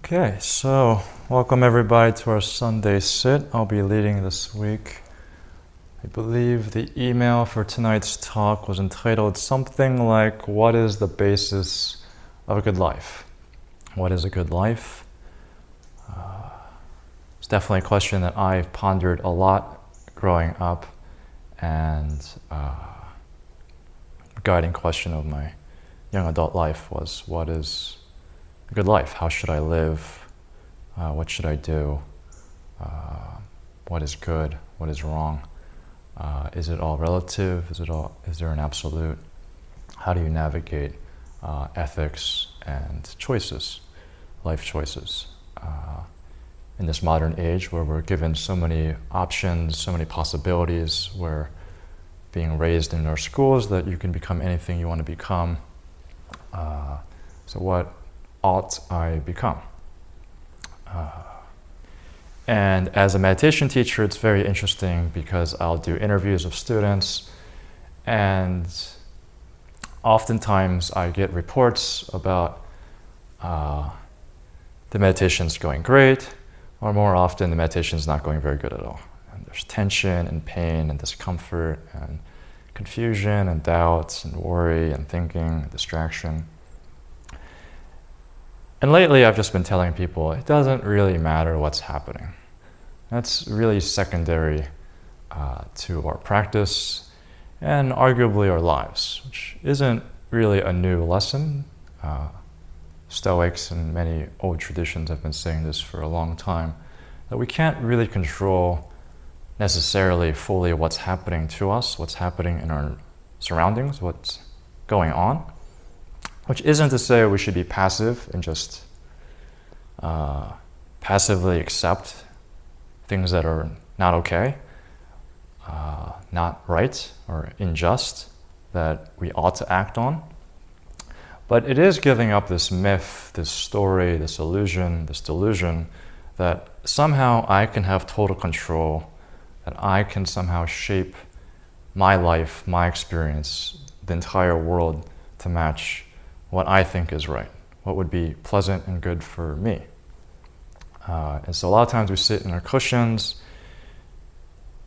Okay, so welcome everybody to our Sunday sit. I'll be leading this week. I believe the email for tonight's talk was entitled something like, "What is the basis of a good life?" What is a good life? It's definitely a question that I've pondered a lot growing up, and the guiding question of my young adult life was, what is a good life? How should I live? What should I do? What is good? What is wrong? Is it all relative? Is there an absolute? How do you navigate ethics and choices, life choices? In this modern age where we're given so many options, so many possibilities, we're being raised in our schools that you can become anything you want to become. So what ought I become? And as a meditation teacher, it's very interesting because I'll do interviews of students, and oftentimes I get reports about the meditation's going great, or more often the meditation's not going very good at all. And there's tension and pain and discomfort and confusion and doubts and worry and thinking and distraction. And lately I've just been telling people it doesn't really matter what's happening. That's really secondary to our practice and arguably our lives, which isn't really a new lesson. Stoics and many old traditions have been saying this for a long time, that we can't really control necessarily fully what's happening to us, what's happening in our surroundings, what's going on. Which isn't to say we should be passive and just passively accept things that are not okay, not right, or unjust, that we ought to act on. But it is giving up this myth, this story, this illusion, this delusion that somehow I can have total control, that I can somehow shape my life, my experience, the entire world to match what I think is right, what would be pleasant and good for me. And so a lot of times we sit in our cushions,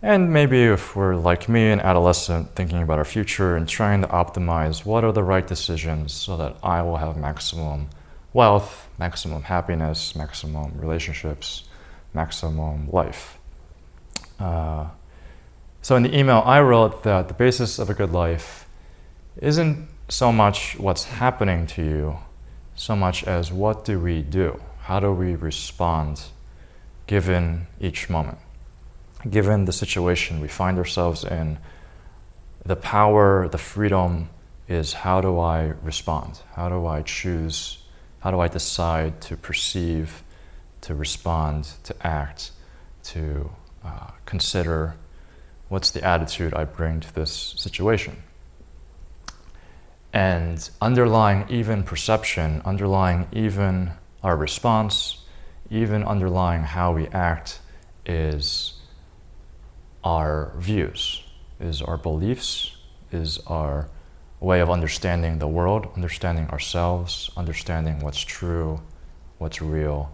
and maybe if we're like me, an adolescent, thinking about our future and trying to optimize what are the right decisions so that I will have maximum wealth, maximum happiness, maximum relationships, maximum life. So in the email I wrote that the basis of a good life isn't so much what's happening to you, so much as what do we do? How do we respond given each moment? Given the situation we find ourselves in, the power, the freedom is how do I respond? How do I choose? How do I decide to perceive, to respond, to act, to consider what's the attitude I bring to this situation? And underlying even perception, underlying even our response, even underlying how we act is our views, is our beliefs, is our way of understanding the world, understanding ourselves, understanding what's true, what's real,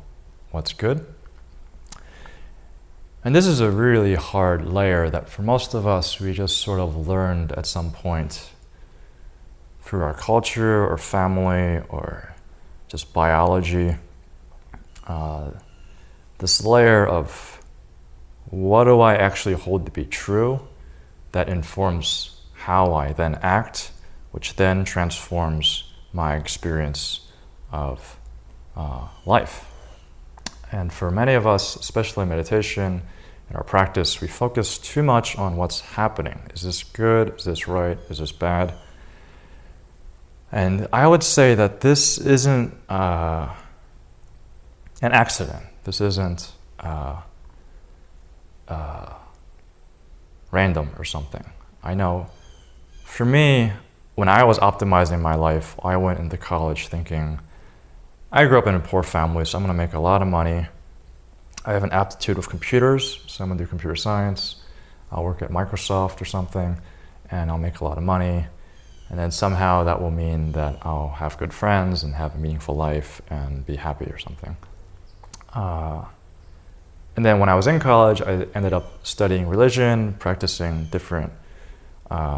what's good. And this is a really hard layer that for most of us we just sort of learned at some point through our culture or family or just biology. This layer of what do I actually hold to be true that informs how I then act, which then transforms my experience of life. And for many of us, especially in meditation, in our practice, we focus too much on what's happening. Is this good? Is this right? Is this bad? And I would say that this isn't an accident. This isn't random or something. I know for me, when I was optimizing my life, I went into college thinking, I grew up in a poor family, so I'm going to make a lot of money. I have an aptitude with computers, so I'm going to do computer science. I'll work at Microsoft or something, and I'll make a lot of money. And then somehow that will mean that I'll have good friends and have a meaningful life and be happy or something. And then when I was in college, I ended up studying religion, practicing different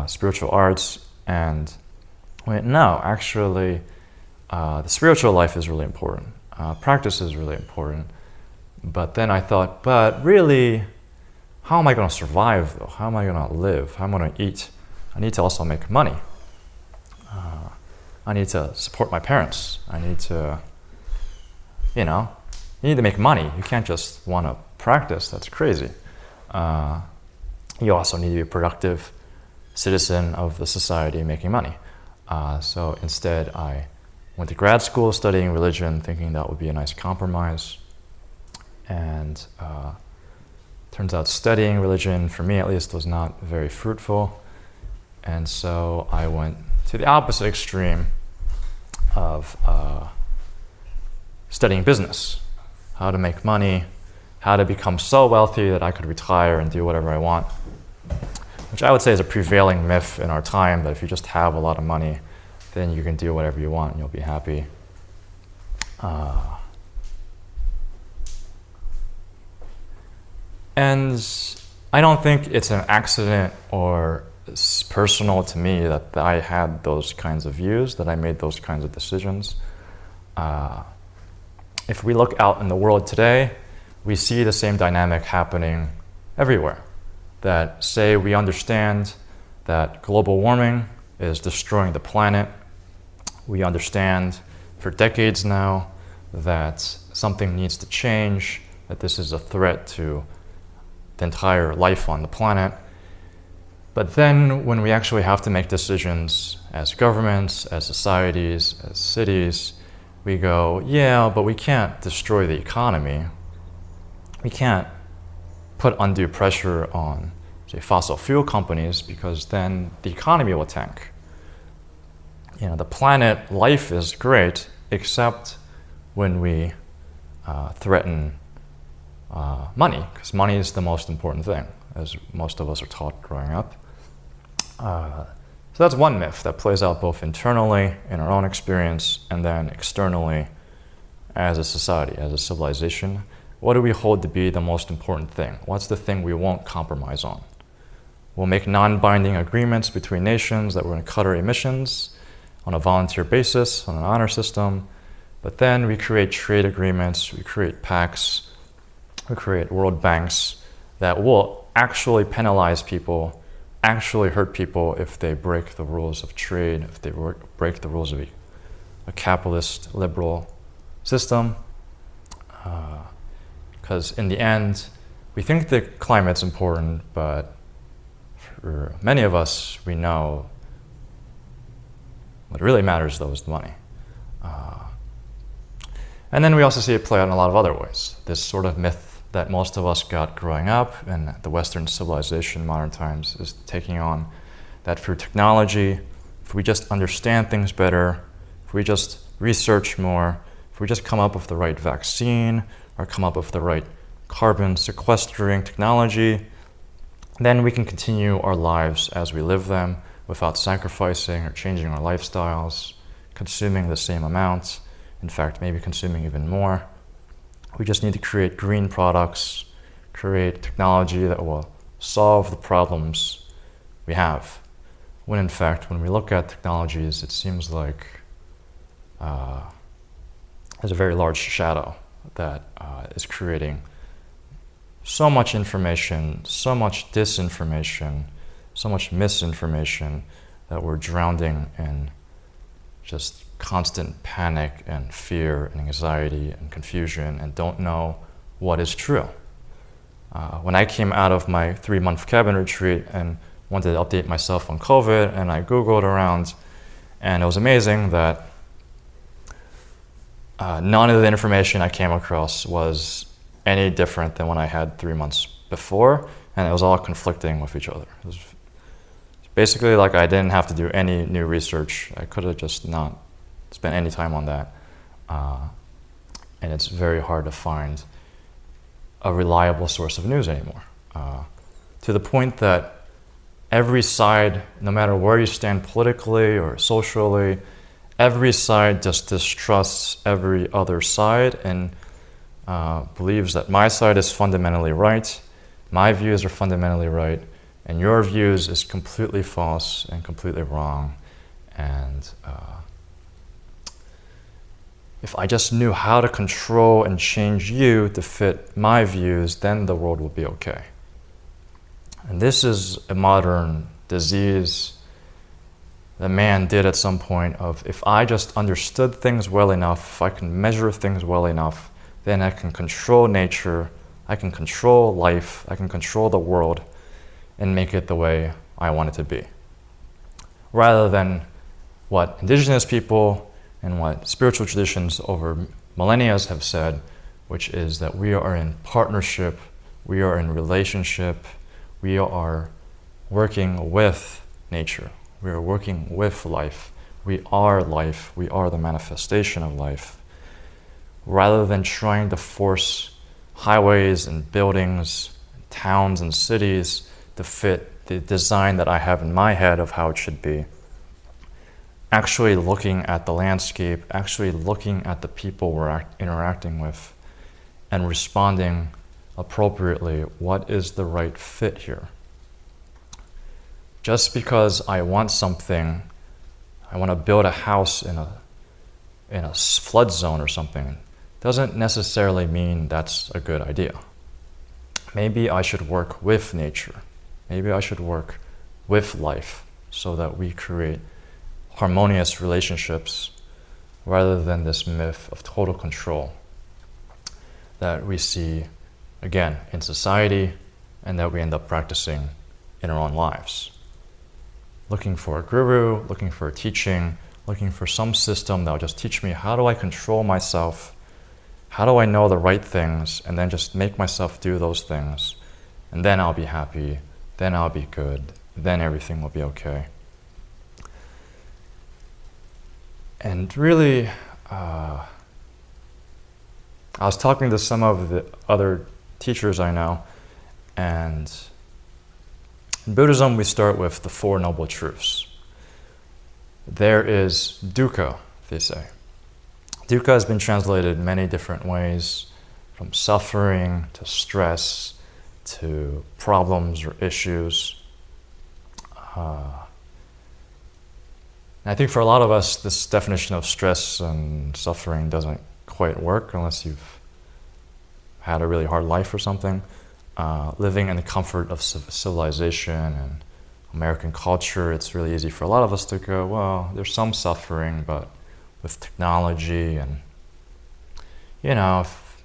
spiritual arts, and went, no, actually, the spiritual life is really important. Practice is really important. But then I thought, but really, how am I going to survive, though? How am I going to live? How am I going to eat? I need to also make money. I need to support my parents. I need to, you need to make money. You can't just want to practice. That's crazy. You also need to be a productive citizen of the society making money. So instead, I went to grad school studying religion, thinking that would be a nice compromise. And turns out studying religion, for me at least, was not very fruitful. And so I went to the opposite extreme of studying business, how to make money, how to become so wealthy that I could retire and do whatever I want, which I would say is a prevailing myth in our time, that if you just have a lot of money, then you can do whatever you want and you'll be happy. And I don't think it's an accident or it's personal to me that I had those kinds of views, that I made those kinds of decisions. If we look out in the world today, we see the same dynamic happening everywhere. That say we understand that global warming is destroying the planet. We understand for decades now that something needs to change, that this is a threat to the entire life on the planet. But then when we actually have to make decisions as governments, as societies, as cities, we go, yeah, but we can't destroy the economy. We can't put undue pressure on, say, fossil fuel companies, because then the economy will tank. The planet life is great, except when we threaten money, because money is the most important thing, as most of us are taught growing up. So that's one myth that plays out both internally in our own experience and then externally as a society, as a civilization. What do we hold to be the most important thing? What's the thing we won't compromise on? We'll make non-binding agreements between nations that we're going to cut our emissions on a volunteer basis, on an honor system, but then we create trade agreements, we create pacts, we create world banks that will actually penalize people, actually hurt people if they break the rules of trade, if they break the rules of a capitalist liberal system. Because in the end, we think the climate's important, but for many of us, we know what really matters, though, is the money. And then we also see it play out in a lot of other ways. This sort of myth that most of us got growing up and the Western civilization in modern times is taking on, that through technology, if we just understand things better, if we just research more, if we just come up with the right vaccine or come up with the right carbon sequestering technology, then we can continue our lives as we live them without sacrificing or changing our lifestyles, consuming the same amount, in fact, maybe consuming even more. We just need to create green products, create technology that will solve the problems we have. When in fact, when we look at technologies, it seems like there's a very large shadow that is creating so much information, so much disinformation, so much misinformation that we're drowning in just constant panic and fear and anxiety and confusion and don't know what is true. When I came out of my 3-month cabin retreat and wanted to update myself on COVID, and I Googled around, and it was amazing that none of the information I came across was any different than when I had 3 months before, and it was all conflicting with each other. It was basically like I didn't have to do any new research. I could have just not spent any time on that. And it's very hard to find a reliable source of news anymore. To the point that every side, no matter where you stand politically or socially, every side just distrusts every other side, and believes that my side is fundamentally right, my views are fundamentally right, and your views is completely false and completely wrong. And if I just knew how to control and change you to fit my views, then the world would be okay. And this is a modern disease that man did at some point of, if I just understood things well enough, if I can measure things well enough, then I can control nature, I can control life, I can control the world and make it the way I want it to be. Rather than what indigenous people and what spiritual traditions over millennia have said, which is that we are in partnership, we are in relationship, we are working with nature, we are working with life, we are the manifestation of life. Rather than trying to force highways and buildings, towns and cities to fit the design that I have in my head of how it should be, actually looking at the landscape, actually looking at the people we're interacting with, and responding appropriately. What is the right fit here? Just because I want something, I want to build a house in a flood zone or something, doesn't necessarily mean that's a good idea. Maybe I should work with nature. Maybe I should work with life so that we create harmonious relationships rather than this myth of total control that we see, again, in society and that we end up practicing in our own lives. Looking for a guru, looking for a teaching, looking for some system that will just teach me how do I control myself, how do I know the right things, and then just make myself do those things, and then I'll be happy, then I'll be good, then everything will be okay. And really, I was talking to some of the other teachers I know, and in Buddhism we start with the Four Noble Truths. There is dukkha, they say. Dukkha has been translated many different ways, from suffering to stress to problems or issues. And I think for a lot of us, this definition of stress and suffering doesn't quite work unless you've had a really hard life or something. Living in the comfort of civilization and American culture, it's really easy for a lot of us to go, well, there's some suffering, but with technology and, if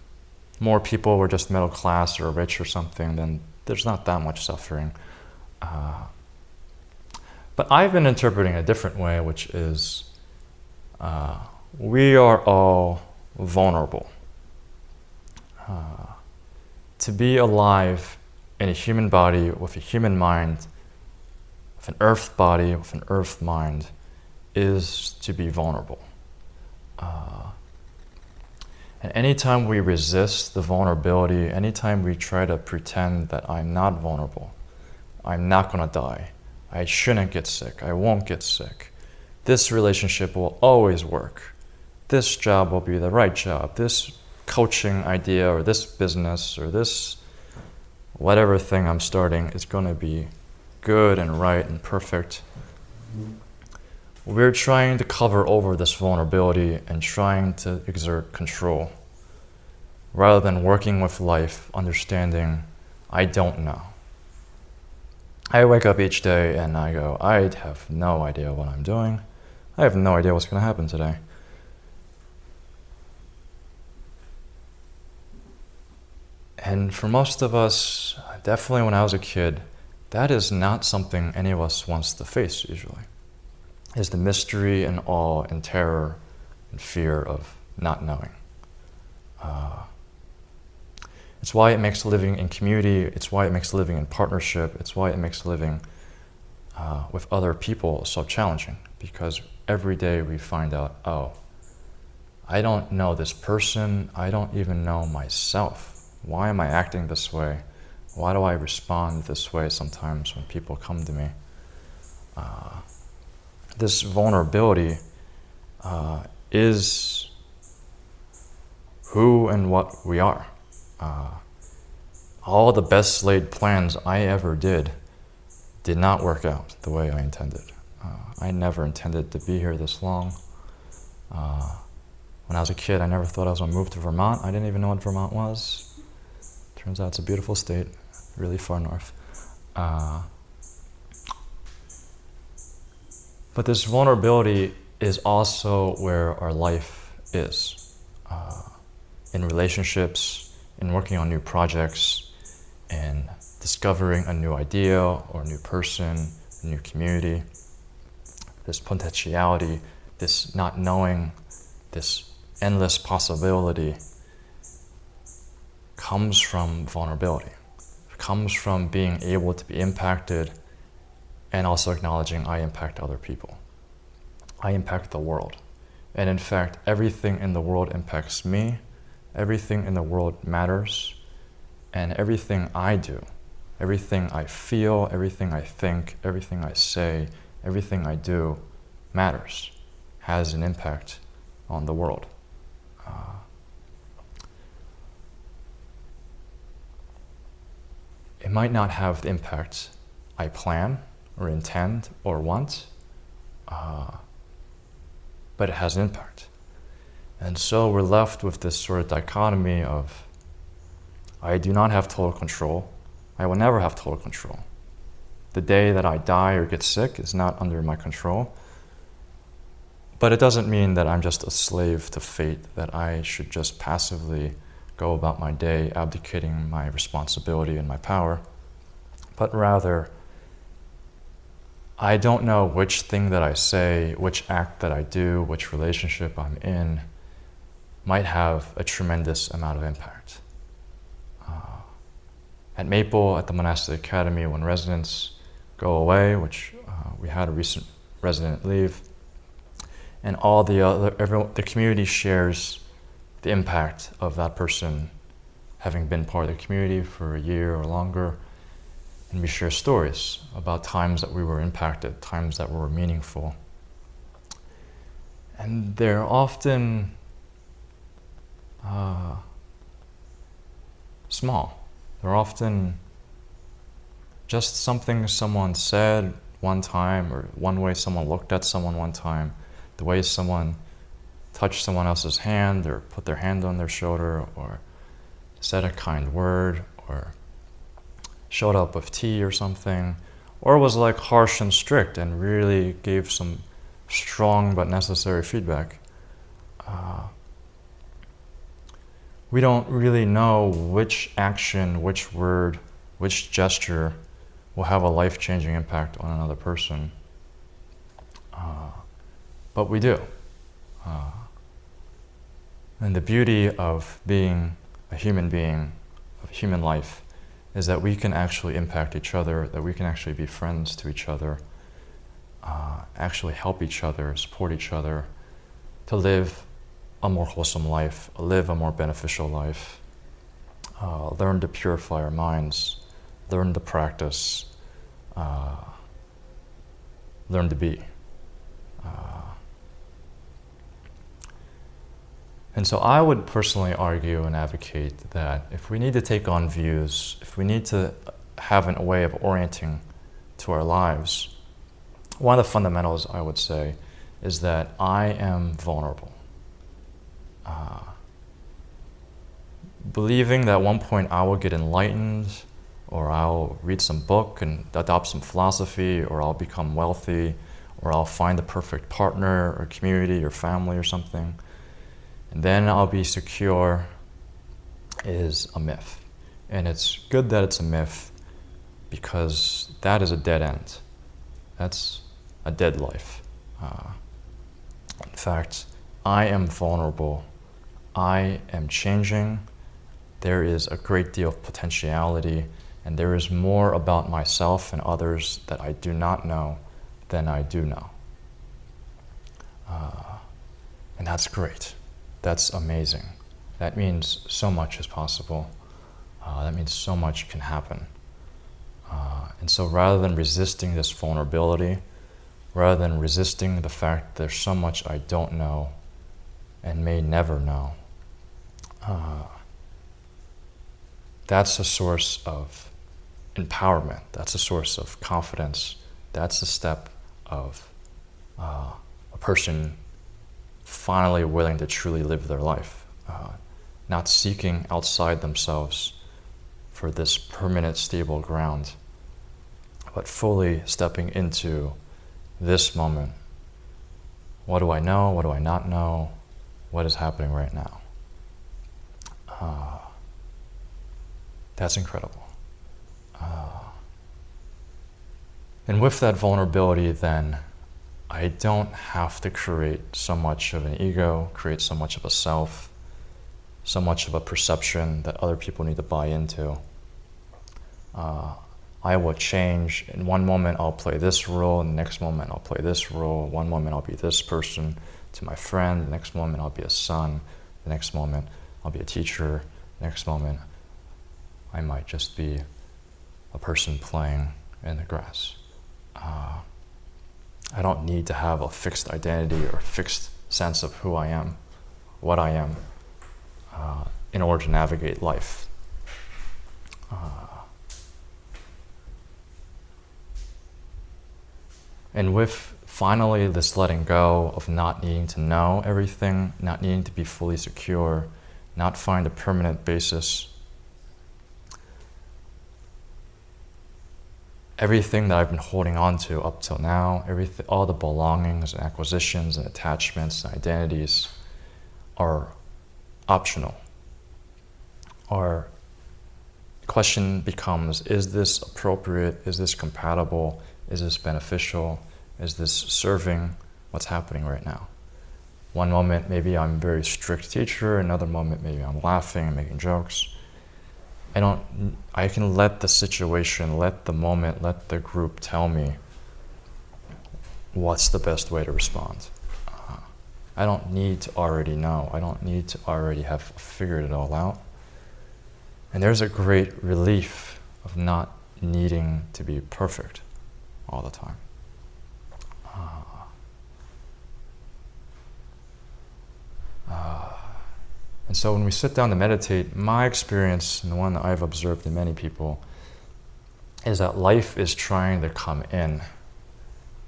more people were just middle class or rich or something, then there's not that much suffering. But I've been interpreting a different way, which is we are all vulnerable. To be alive in a human body with a human mind, with an earth body, with an earth mind, is to be vulnerable. And anytime we resist the vulnerability, anytime we try to pretend that I'm not vulnerable, I'm not going to die, I shouldn't get sick, I won't get sick, this relationship will always work, this job will be the right job, this coaching idea or this business or this whatever thing I'm starting is going to be good and right and perfect. We're trying to cover over this vulnerability and trying to exert control rather than working with life, understanding I don't know. I wake up each day and I go, I have no idea what I'm doing. I have no idea what's going to happen today. And for most of us, definitely when I was a kid, that is not something any of us wants to face usually. Is the mystery and awe and terror and fear of not knowing. It's why it makes living in community, it's why it makes living in partnership, it's why it makes living with other people so challenging. Because every day we find out, oh, I don't know this person, I don't even know myself. Why am I acting this way? Why do I respond this way sometimes when people come to me? This vulnerability is who and what we are. All the best laid plans I ever did not work out the way I intended. I never intended to be here this long. When I was a kid, I never thought I was going to move to Vermont. I didn't even know what Vermont was. Turns out it's a beautiful state, really far north. But this vulnerability is also where our life is. In relationships, in working on new projects, in discovering a new idea or a new person, a new community. This potentiality, this not knowing, this endless possibility comes from vulnerability. It comes from being able to be impacted and also acknowledging I impact other people. I impact the world. And in fact, everything in the world impacts me. Everything in the world matters. And everything I do, everything I feel, everything I think, everything I say, everything I do matters, has an impact on the world. It might not have the impact I plan or intend or want, but it has an impact. And so we're left with this sort of dichotomy of I do not have total control. I will never have total control. The day that I die or get sick is not under my control. But it doesn't mean that I'm just a slave to fate, that I should just passively go about my day abdicating my responsibility and my power. But rather, I don't know which thing that I say, which act that I do, which relationship I'm in might have a tremendous amount of impact. At Maple, at the Monastic Academy, when residents go away, which we had a recent resident leave, and all the community shares the impact of that person having been part of the community for a year or longer, and we share stories about times that we were impacted, times that were meaningful. And they're often small. They're often just something someone said one time, or one way someone looked at someone one time, the way someone touched someone else's hand or put their hand on their shoulder or said a kind word or showed up with tea or something, or was like harsh and strict and really gave some strong but necessary feedback. We don't really know which action, which word, which gesture will have a life-changing impact on another person. But we do. And the beauty of being a human being, of human life, is that we can actually impact each other, that we can actually be friends to each other, actually help each other, support each other, to live a more wholesome life, live a more beneficial life, learn to purify our minds, learn to practice, learn to be. And so I would personally argue and advocate that if we need to take on views, if we need to have a way of orienting to our lives, one of the fundamentals I would say is that I am vulnerable. Believing that at one point I will get enlightened, or I'll read some book and adopt some philosophy, or I'll become wealthy, or I'll find the perfect partner or community or family or something, and then I'll be secure, is a myth. And it's good that it's a myth, because that is a dead end. That's a dead life. In fact, I am vulnerable. I am changing. There is a great deal of potentiality, and there is more about myself and others that I do not know than I do know. And that's great. That's amazing. That means so much is possible. That means so much can happen. And so rather than resisting this vulnerability, rather than resisting the fact there's so much I don't know and may never know, that's a source of empowerment. That's a source of confidence. That's a step of a person finally willing to truly live their life, not seeking outside themselves for this permanent, stable ground, but fully stepping into this moment. What do I know? What do I not know? What is happening right now? That's incredible. And with that vulnerability, then, I don't have to create so much of an ego, create so much of a self, so much of a perception that other people need to buy into. I will change. In one moment, I'll play this role. In the next moment, I'll play this role. One moment, I'll be this person to my friend. The next moment, I'll be a son. The next moment, I'll be a teacher. The next moment, I might just be a person playing in the grass. I don't need to have a fixed identity or a fixed sense of who I am, what I am, in order to navigate life. And with finally this letting go of not needing to know everything, not needing to be fully secure, not find a permanent basis, everything that I've been holding on to up till now, all the belongings and acquisitions and attachments and identities are optional. Our question becomes, is this appropriate? Is this compatible? Is this beneficial? Is this serving what's happening right now? One moment, maybe I'm a very strict teacher. Another moment, maybe I'm laughing and making jokes. I can let the situation, let the moment, let the group tell me what's the best way to respond. I don't need to already know. I don't need to already have figured it all out. And there's a great relief of not needing to be perfect all the time. And so when we sit down to meditate, my experience, and the one that I've observed in many people, is that life is trying to come in,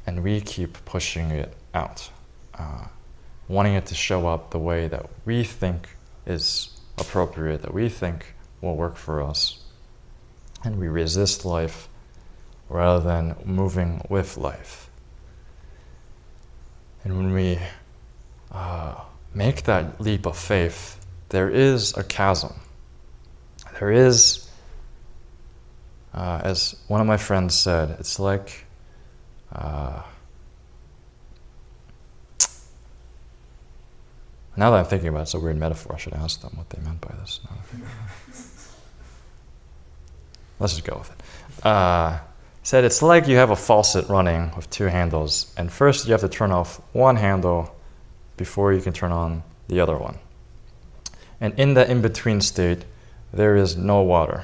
and we keep pushing it out, wanting it to show up the way that we think is appropriate, that we think will work for us. And we resist life rather than moving with life. And when we make that leap of faith, there is a chasm. There is, as one of my friends said, it's like now that I'm thinking about it, it's a weird metaphor. I should ask them what they meant by this. Let's just go with it. Said it's like you have a faucet running with two handles, and first you have to turn off one handle before you can turn on the other one. And in the in-between state, there is no water.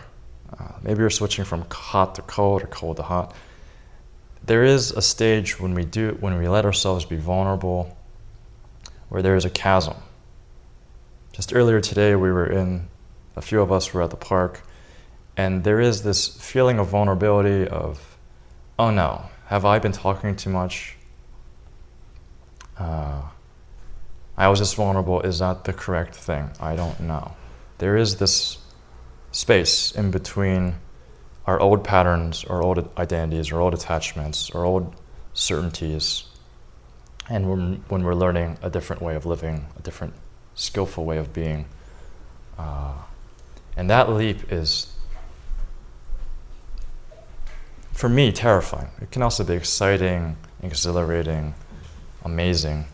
Maybe you're switching from hot to cold or cold to hot. There is a stage when we let ourselves be vulnerable, where there is a chasm. Just earlier today, a few of us were at the park, and there is this feeling of vulnerability of, oh no, have I been talking too much? I was just vulnerable. Is that the correct thing? I don't know. There is this space in between our old patterns, our old identities, our old attachments, our old certainties, and when we're learning a different way of living, a different skillful way of being. And that leap is, for me, terrifying. It can also be exciting, exhilarating, amazing.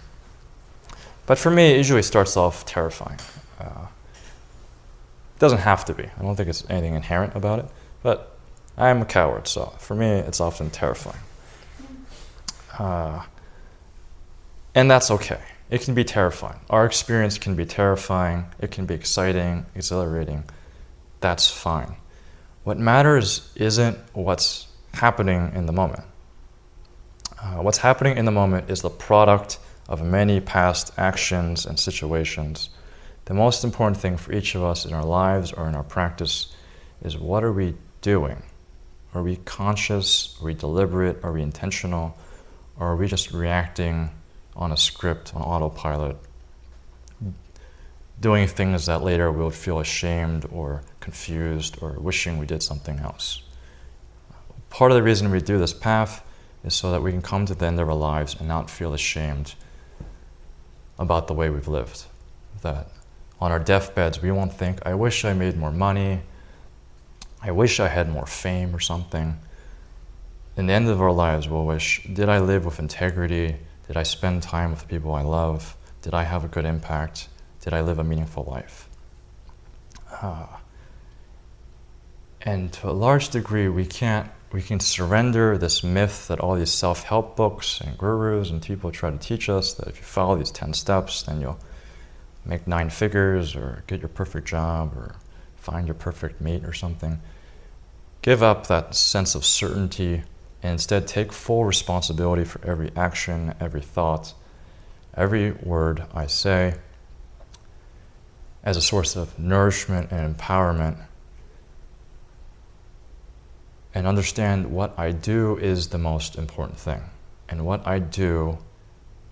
But for me, it usually starts off terrifying. It doesn't have to be. I don't think it's anything inherent about it. But I'm a coward, so for me, it's often terrifying. And that's okay. It can be terrifying. Our experience can be terrifying. It can be exciting, exhilarating. That's fine. What matters isn't what's happening in the moment. What's happening in the moment is the product of many past actions and situations The most important thing for each of us in our lives or in our practice is, what are we doing? Are we conscious? Are we deliberate? Are we intentional? Or are we just reacting on a script, on autopilot, doing things that later we'll feel ashamed or confused or wishing we did something else? Part of the reason we do this path is so that we can come to the end of our lives and not feel ashamed about the way we've lived. That on our deathbeds, we won't think, I wish I made more money, I wish I had more fame or something. In the end of our lives, we'll wish, did I live with integrity? Did I spend time with the people I love? Did I have a good impact? Did I live a meaningful life? And to a large degree, we can surrender this myth that all these self-help books and gurus and people try to teach us, that if you follow these 10 steps, then you'll make 9 figures or get your perfect job or find your perfect mate or something. Give up that sense of certainty and instead take full responsibility for every action, every thought, every word I say as a source of nourishment and empowerment, and understand what I do is the most important thing. And what I do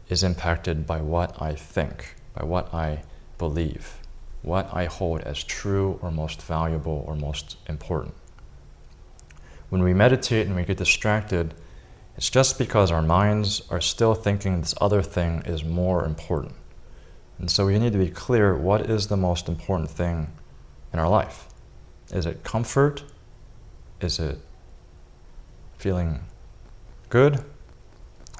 is impacted by what I think, by what I believe, what I hold as true or most valuable or most important. When we meditate and we get distracted, it's just because our minds are still thinking this other thing is more important. And so we need to be clear, what is the most important thing in our life? Is it comfort? Is it feeling good?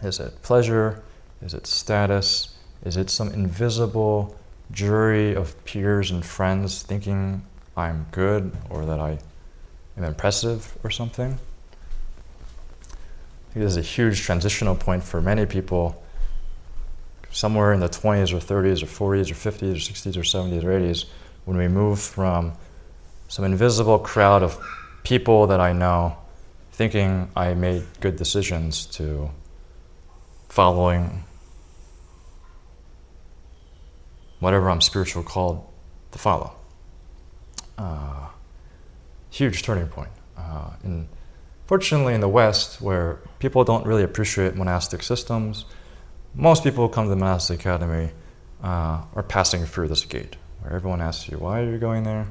Is it pleasure? Is it status? Is it some invisible jury of peers and friends thinking I'm good or that I am impressive or something? I think this is a huge transitional point for many people, somewhere in the 20s or 30s or 40s or 50s or 60s or 70s or 80s, when we move from some invisible crowd of people that I know thinking I made good decisions to following whatever I'm spiritual called to follow. Huge turning point. Fortunately in the West, where people don't really appreciate monastic systems, most people who come to the monastic academy are passing through this gate, where everyone asks you, why are you going there?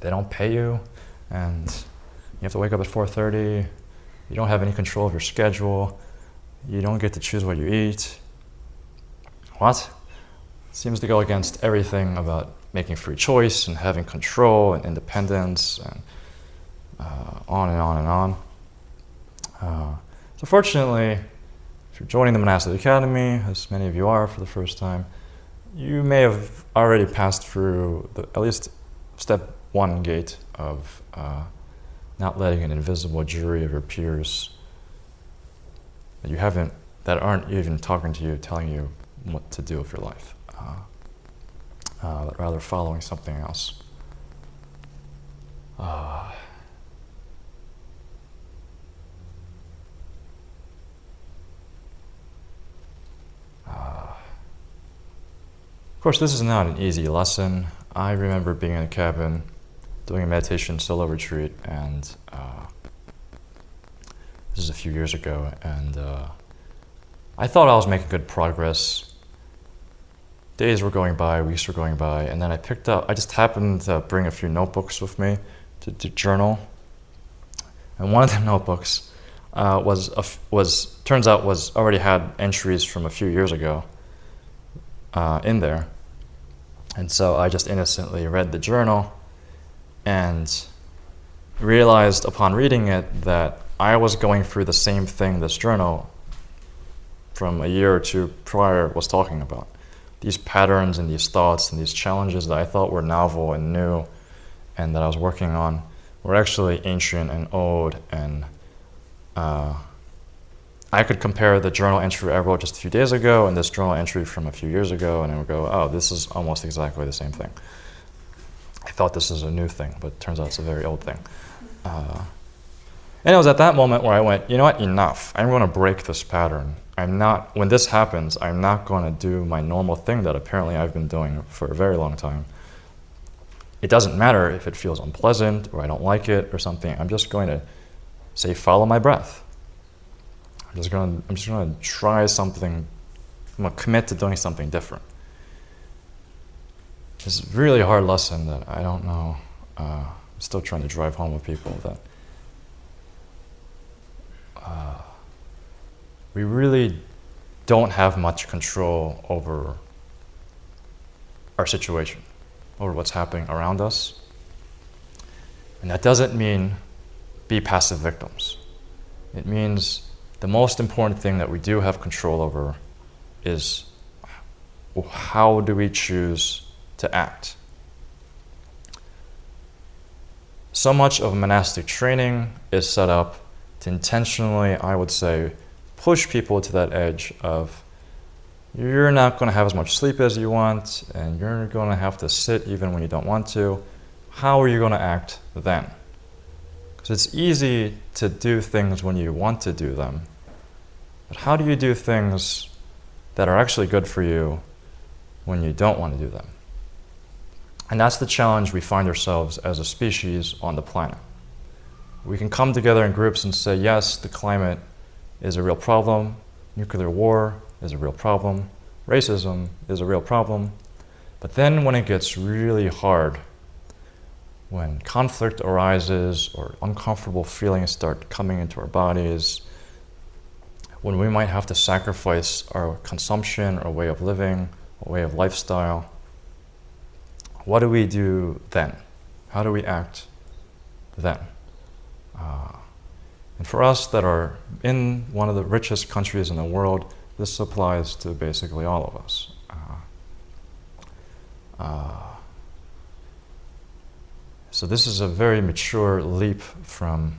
They don't pay you, and you have to wake up at 4:30. You don't have any control of your schedule. You don't get to choose what you eat. What? Seems to go against everything about making free choice and having control and independence and on and on and on. So fortunately, if you're joining the monastic academy, as many of you are for the first time, you may have already passed through at least step 1 gate of not letting an invisible jury of your peers that aren't even talking to you, telling you what to do with your life, but rather following something else. Of course, this is not an easy lesson. I remember being in a cabin doing a meditation solo retreat, and this is a few years ago, and I thought I was making good progress. Days were going by, weeks were going by, and then I just happened to bring a few notebooks with me to journal. And one of the notebooks turns out already had entries from a few years ago in there. And so I just innocently read the journal and realized upon reading it that I was going through the same thing this journal from a year or two prior was talking about. These patterns and these thoughts and these challenges that I thought were novel and new and that I was working on were actually ancient and old, and I could compare the journal entry I wrote just a few days ago and this journal entry from a few years ago, and I would go, oh, this is almost exactly the same thing. I thought this is a new thing, but it turns out it's a very old thing. And it was at that moment where I went, you know what, enough. I'm going to break this pattern. when this happens, I'm not going to do my normal thing that apparently I've been doing for a very long time. It doesn't matter if it feels unpleasant or I don't like it or something. I'm just going to say, follow my breath. I'm just going to try something. I'm going to commit to doing something different. It's a really hard lesson that I don't know. I'm still trying to drive home with people that we really don't have much control over our situation, over what's happening around us. And that doesn't mean be passive victims. It means the most important thing that we do have control over is how do we choose to act. So much of monastic training is set up to intentionally, I would say, push people to that edge of you're not going to have as much sleep as you want, and you're going to have to sit even when you don't want to. How are you going to act then? Because it's easy to do things when you want to do them, but how do you do things that are actually good for you when you don't want to do them? And that's the challenge we find ourselves as a species on the planet. We can come together in groups and say, yes, the climate is a real problem, nuclear war is a real problem, racism is a real problem, but then when it gets really hard, when conflict arises or uncomfortable feelings start coming into our bodies, when we might have to sacrifice our consumption, our way of living, our way of lifestyle, what do we do then? How do we act then? And for us that are in one of the richest countries in the world, this applies to basically all of us. So this is a very mature leap from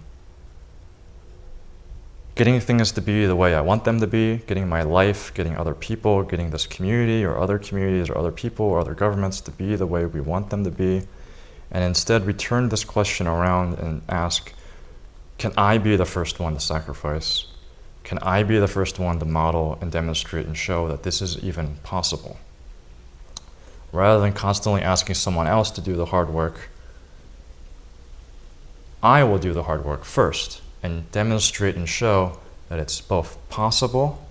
getting things to be the way I want them to be, getting my life, getting other people, getting this community or other communities or other people or other governments to be the way we want them to be. And instead we turn this question around and ask, can I be the first one to sacrifice? Can I be the first one to model and demonstrate and show that this is even possible? Rather than constantly asking someone else to do the hard work, I will do the hard work first and demonstrate and show that it's both possible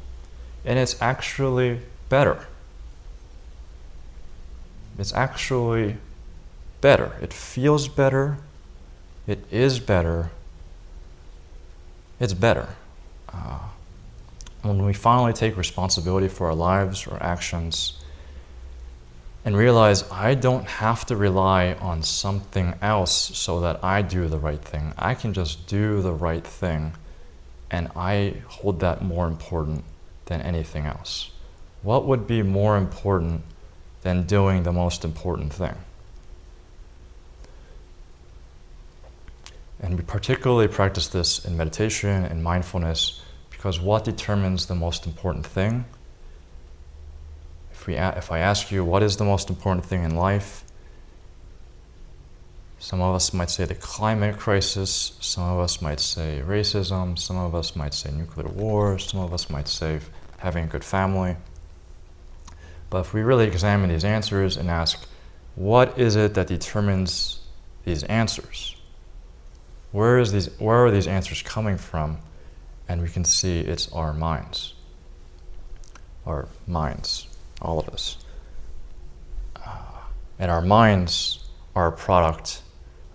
and it's actually better. It's actually better. It feels better. It is better. It's better. When we finally take responsibility for our lives or actions and realize I don't have to rely on something else so that I do the right thing. I can just do the right thing, and I hold that more important than anything else. What would be more important than doing the most important thing? And we particularly practice this in meditation and mindfulness because what determines the most important thing? If I ask you, what is the most important thing in life? Some of us might say the climate crisis, some of us might say racism, some of us might say nuclear war, some of us might say having a good family. But if we really examine these answers and ask, what is it that determines these answers? Where are these answers coming from? And we can see it's our minds. Our minds, all of us. And our minds are a product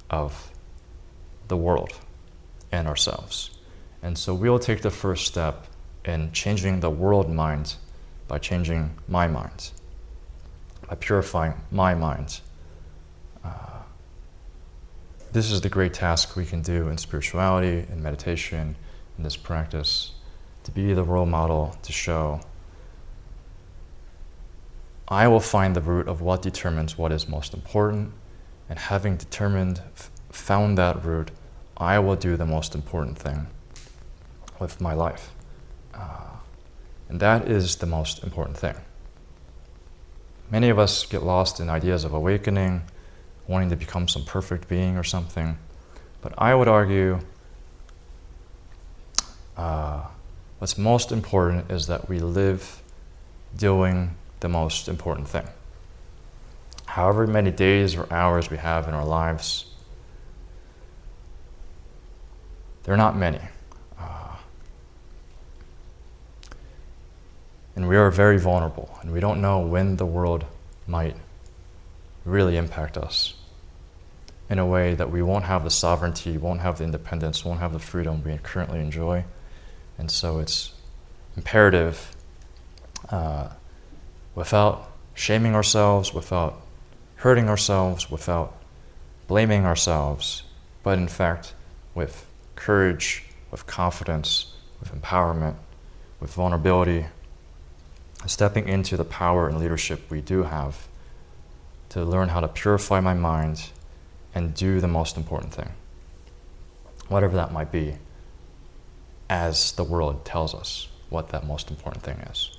of the world and ourselves. And so we'll take the first step in changing the world mind by changing my mind, by purifying my mind. This is the great task we can do in spirituality, in meditation, in this practice, to be the role model, to show I will find the root of what determines what is most important, and having found that root, I will do the most important thing with my life. And that is the most important thing. Many of us get lost in ideas of awakening, wanting to become some perfect being or something. But I would argue what's most important is that we live doing the most important thing. However many days or hours we have in our lives, they're not many. And we are very vulnerable, and we don't know when the world might really impact us in a way that we won't have the sovereignty, won't have the independence, won't have the freedom we currently enjoy. And so it's imperative, without shaming ourselves, without hurting ourselves, without blaming ourselves, but in fact with courage, with confidence, with empowerment, with vulnerability, stepping into the power and leadership we do have to learn how to purify my mind and do the most important thing, whatever that might be, as the world tells us what that most important thing is.